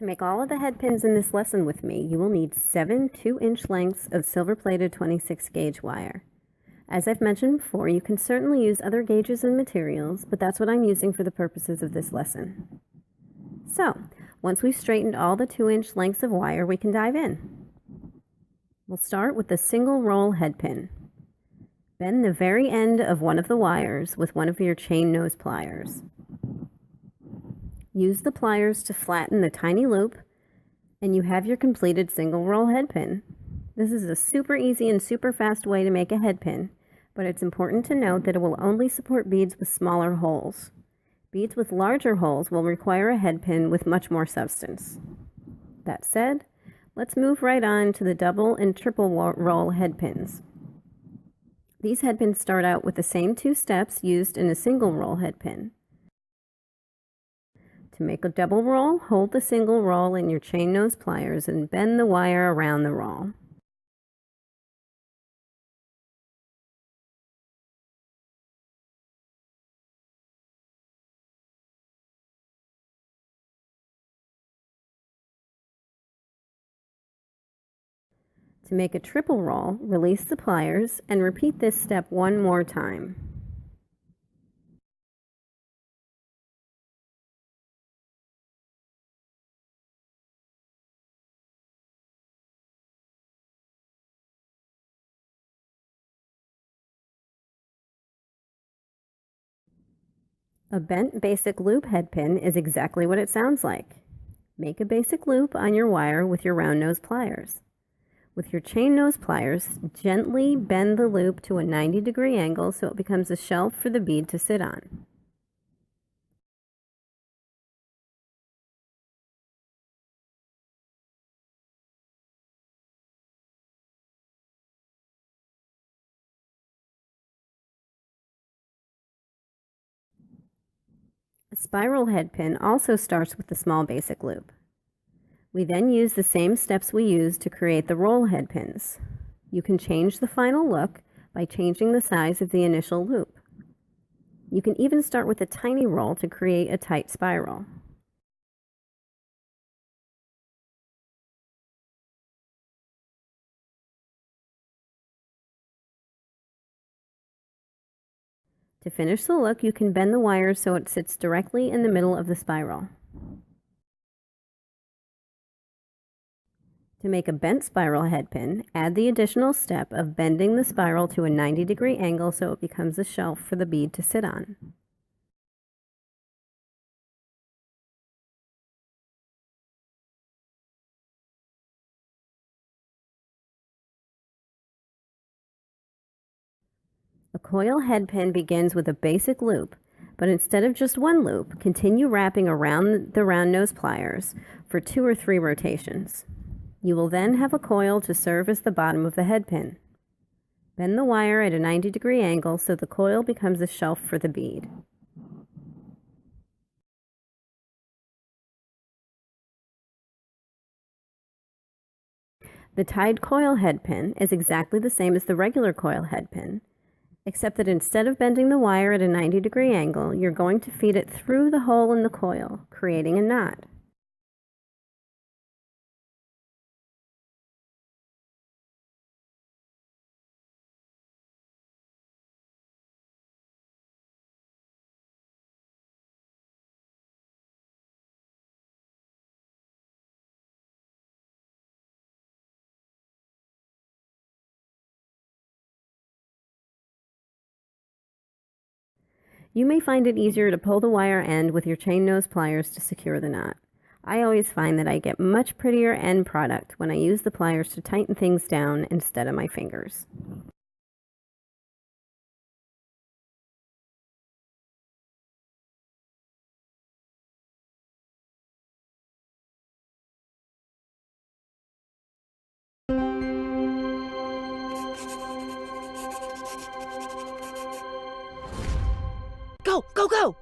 To make all of the head pins in this lesson with me, you will need 7 2-inch lengths of silver-plated 26 gauge wire. As I've mentioned before, you can certainly use other gauges and materials, but that's what I'm using for the purposes of this lesson. So, once we've straightened all the 2-inch lengths of wire, we can dive in. We'll start with the single roll head pin. Bend the very end of one of the wires with one of your chain nose pliers. Use the pliers to flatten the tiny loop, and you have your completed single roll head pin. This is a super easy and super fast way to make a head pin, but it's important to note that it will only support beads with smaller holes. Beads with larger holes will require a head pin with much more substance. That said, let's move right on to the double and triple roll head pins. These head pins start out with the same 2 steps used in a single roll head pin. To make a double roll, hold the single roll in your chain nose pliers and bend the wire around the roll. To make a triple roll, release the pliers and repeat this step one more time. A bent basic loop head pin is exactly what it sounds like. Make a basic loop on your wire with your round nose pliers. With your chain nose pliers, gently bend the loop to a 90-degree angle so it becomes a shelf for the bead to sit on. A spiral head pin also starts with the small basic loop. We then use the same steps we used to create the roll head pins. You can change the final look by changing the size of the initial loop. You can even start with a tiny roll to create a tight spiral. To finish the look, you can bend the wire so it sits directly in the middle of the spiral. To make a bent spiral head pin, add the additional step of bending the spiral to a 90-degree angle so it becomes a shelf for the bead to sit on. A coil head pin begins with a basic loop, but instead of just one loop, continue wrapping around the round nose pliers for 2 or 3 rotations. You will then have a coil to serve as the bottom of the head pin. Bend the wire at a 90-degree angle so the coil becomes a shelf for the bead. The tied coil head pin is exactly the same as the regular coil head pin, except that instead of bending the wire at a 90-degree angle, you're going to feed it through the hole in the coil, creating a knot. You may find it easier to pull the wire end with your chain nose pliers to secure the knot. I always find that I get much prettier end product when I use the pliers to tighten things down instead of my fingers. Go, go, go!